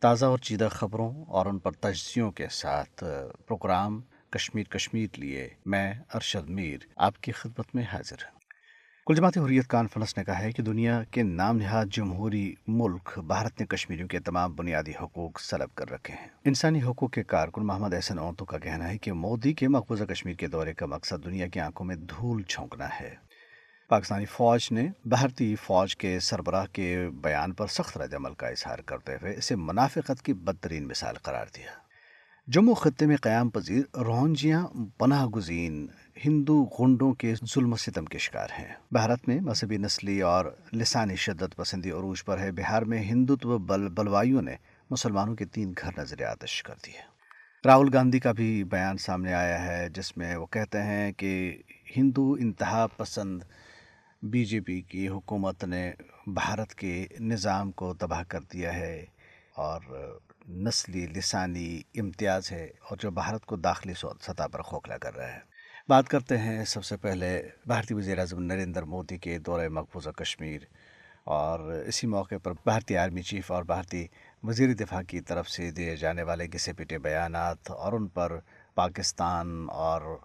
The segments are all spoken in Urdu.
تازہ اور چیدہ خبروں اور ان پر تجزیوں کے ساتھ پروگرام کشمیر لیے میں ارشد میر آپ کی خدمت میں حاضر ہوں۔ کل جماعت حریت کانفرنس نے کہا ہے کہ دنیا کے نام نہاد جمہوری ملک بھارت نے کشمیریوں کے تمام بنیادی حقوق سلب کر رکھے ہیں۔ انسانی حقوق کے کارکن محمد احسن اونتو کا کہنا ہے کہ مودی کے مقبوضہ کشمیر کے دورے کا مقصد دنیا کی آنکھوں میں دھول جھونکنا ہے۔ پاکستانی فوج نے بھارتی فوج کے سربراہ کے بیان پر سخت رد عمل کا اظہار کرتے ہوئے اسے منافقت کی بدترین مثال قرار دیا۔ جموں خطے میں قیام پذیر روہنجیاں پناہ گزین ہندو غنڈوں کے ظلم و ستم کے شکار ہیں۔ بھارت میں مذہبی، نسلی اور لسانی شدت پسندی عروج پر ہے۔ بہار میں ہندوتو بلوائیوں نے مسلمانوں کے 3 گھر نظر آتش کر دیے۔ راہل گاندھی کا بھی بیان سامنے آیا ہے جس میں وہ کہتے ہیں کہ ہندو انتہا پسند بی جے پی کی حکومت نے بھارت کے نظام کو تباہ کر دیا ہے اور نسلی لسانی امتیاز ہے اور جو بھارت کو داخلی سطح پر کھوکھلا کر رہا ہے۔ بات کرتے ہیں سب سے پہلے بھارتی وزیر اعظم نریندر مودی کے دورہ مقبوضہ کشمیر، اور اسی موقع پر بھارتی آرمی چیف اور بھارتی وزیر دفاع کی طرف سے دیے جانے والے گھسے پٹے بیانات اور ان پر پاکستان اور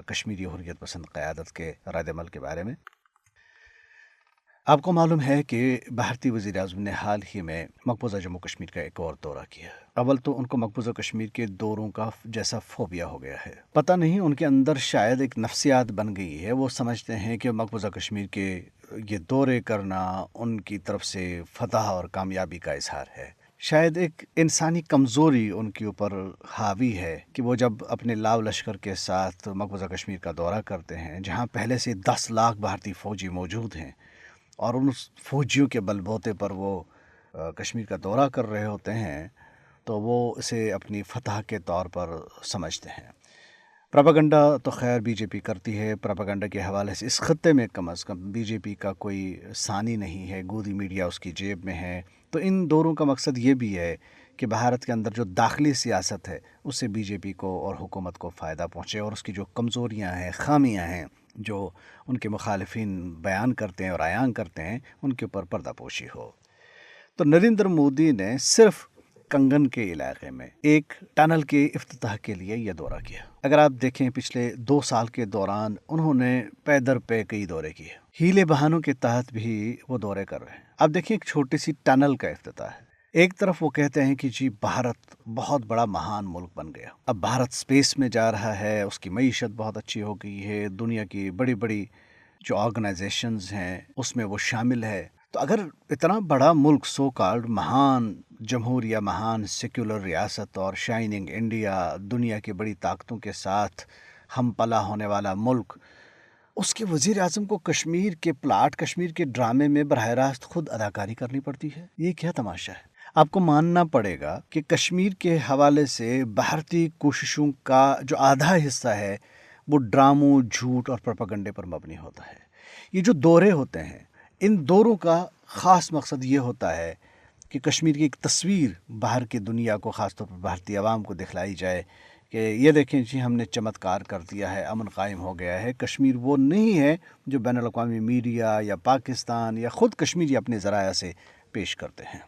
کشمیری حریت پسند قیادت کے رد عمل کے بارے میں۔ آپ کو معلوم ہے کہ بھارتی وزیر اعظم نے حال ہی میں مقبوضہ جموں کشمیر کا ایک اور دورہ کیا۔ اول تو ان کو مقبوضہ کشمیر کے دوروں کا جیسا فوبیا ہو گیا ہے۔ پتہ نہیں ان کے اندر شاید ایک نفسیات بن گئی ہے۔ وہ سمجھتے ہیں کہ مقبوضہ کشمیر کے یہ دورے کرنا ان کی طرف سے فتح اور کامیابی کا اظہار ہے۔ شاید ایک انسانی کمزوری ان کے اوپر حاوی ہے کہ وہ جب اپنے لاؤ لشکر کے ساتھ مقبوضہ کشمیر کا دورہ کرتے ہیں جہاں پہلے سے 10 لاکھ بھارتی فوجی موجود ہیں اور ان فوجیوں کے بل بوتے پر وہ کشمیر کا دورہ کر رہے ہوتے ہیں، تو وہ اسے اپنی فتح کے طور پر سمجھتے ہیں۔ پروپیگنڈا تو خیر بی جے پی کرتی ہے۔ پروپیگنڈا کے حوالے سے اس خطے میں کم از کم بی جے پی کا کوئی ثانی نہیں ہے، گودی میڈیا اس کی جیب میں ہے۔ تو ان دوروں کا مقصد یہ بھی ہے کہ بھارت کے اندر جو داخلی سیاست ہے اس سے بی جے پی کو اور حکومت کو فائدہ پہنچے اور اس کی جو کمزوریاں ہیں، خامیاں ہیں جو ان کے مخالفین بیان کرتے ہیں اور عیان کرتے ہیں، ان کے اوپر پردہ پوشی ہو۔ تو نریندر مودی نے صرف کنگن کے علاقے میں ایک ٹنل کے افتتاح کے لیے یہ دورہ کیا۔ اگر آپ دیکھیں پچھلے 2 سال کے دوران انہوں نے پے در پے کئی دورے کیے، ہیلے بہانوں کے تحت بھی وہ دورے کر رہے ہیں۔ اب دیکھیں ایک چھوٹی سی ٹنل کا افتتاح ہے۔ ایک طرف وہ کہتے ہیں کہ جی بھارت بہت بڑا مہان ملک بن گیا، اب بھارت سپیس میں جا رہا ہے، اس کی معیشت بہت اچھی ہو گئی ہے، دنیا کی بڑی بڑی جو آرگنائزیشنز ہیں اس میں وہ شامل ہے۔ تو اگر اتنا بڑا ملک، سو کالڈ مہان جمہوریہ، مہان سیکولر ریاست اور شائننگ انڈیا، دنیا کی بڑی طاقتوں کے ساتھ ہم پلا ہونے والا ملک، اس کے وزیر اعظم کو کشمیر کے پلاٹ، کشمیر کے ڈرامے میں براہ راست خود اداکاری کرنی پڑتی ہے؟ یہ کیا تماشا ہے؟ آپ کو ماننا پڑے گا کہ کشمیر کے حوالے سے بھارتی کوششوں کا جو آدھا حصہ ہے وہ ڈراموں، جھوٹ اور پروپیگنڈے پر مبنی ہوتا ہے۔ یہ جو دورے ہوتے ہیں، ان دوروں کا خاص مقصد یہ ہوتا ہے کہ کشمیر کی ایک تصویر باہر کی دنیا کو، خاص طور پر بھارتی عوام کو دکھلائی جائے کہ یہ دیکھیں جی ہم نے چمتکار کر دیا ہے، امن قائم ہو گیا ہے۔ کشمیر وہ نہیں ہے جو بین الاقوامی میڈیا یا پاکستان یا خود کشمیری اپنے ذرائع سے پیش کرتے ہیں۔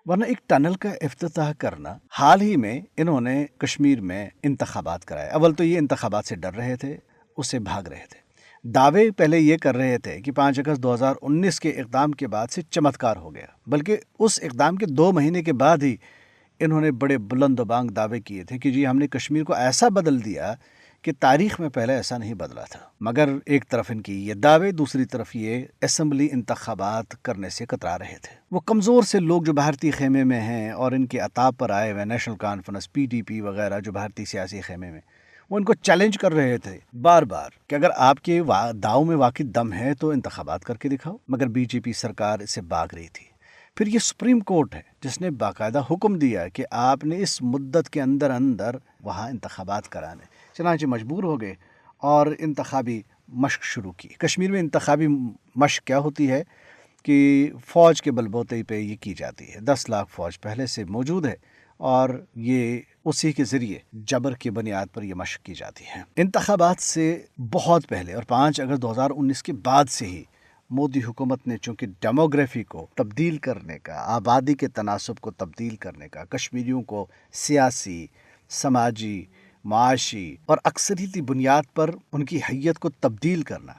ورنہ ایک ٹنل کا افتتاح کرنا، حال ہی میں انہوں نے کشمیر میں انتخابات کرائے۔ اول تو یہ انتخابات سے ڈر رہے تھے، اس سے بھاگ رہے تھے۔ دعوے پہلے یہ کر رہے تھے کہ 5 اگست 2019 کے اقدام کے بعد سے چمتکار ہو گیا، بلکہ اس اقدام کے 2 مہینے کے بعد ہی انہوں نے بڑے بلند و بانگ دعوے کیے تھے کہ جی ہم نے کشمیر کو ایسا بدل دیا کہ تاریخ میں پہلے ایسا نہیں بدلا تھا۔ مگر ایک طرف ان کی یہ دعوے، دوسری طرف یہ اسمبلی انتخابات کرنے سے کترا رہے تھے۔ وہ کمزور سے لوگ جو بھارتی خیمے میں ہیں اور ان کے عطاب پر آئے ہوئے، national conference, P D P وغیرہ جو بھارتی سیاسی خیمے میں، وہ ان کو چیلنج کر رہے تھے بار بار کہ اگر آپ کے داؤ میں واقعی دم ہے تو انتخابات کر کے دکھاؤ، مگر بی جے پی سرکار اس سے بھاگ رہی تھی۔ پھر یہ سپریم کورٹ ہے جس نے باقاعدہ حکم دیا کہ آپ نے اس مدت کے اندر وہاں انتخابات کرانے، چنانچہ مجبور ہو گئے اور انتخابی مشق شروع کی۔ کشمیر میں انتخابی مشق کیا ہوتی ہے کہ فوج کے بلبوتے پہ یہ کی جاتی ہے۔ 10 لاکھ فوج پہلے سے موجود ہے اور یہ اسی کے ذریعے جبر کی بنیاد پر یہ مشق کی جاتی ہے۔ انتخابات سے بہت پہلے اور 5 اگست 2019 کے بعد سے ہی مودی حکومت نے چونکہ ڈیموگرافی کو تبدیل کرنے کا، آبادی کے تناسب کو تبدیل کرنے کا، کشمیریوں کو سیاسی، سماجی، معاشی اور اکثریتی بنیاد پر ان کی حیت کو تبدیل کرنا،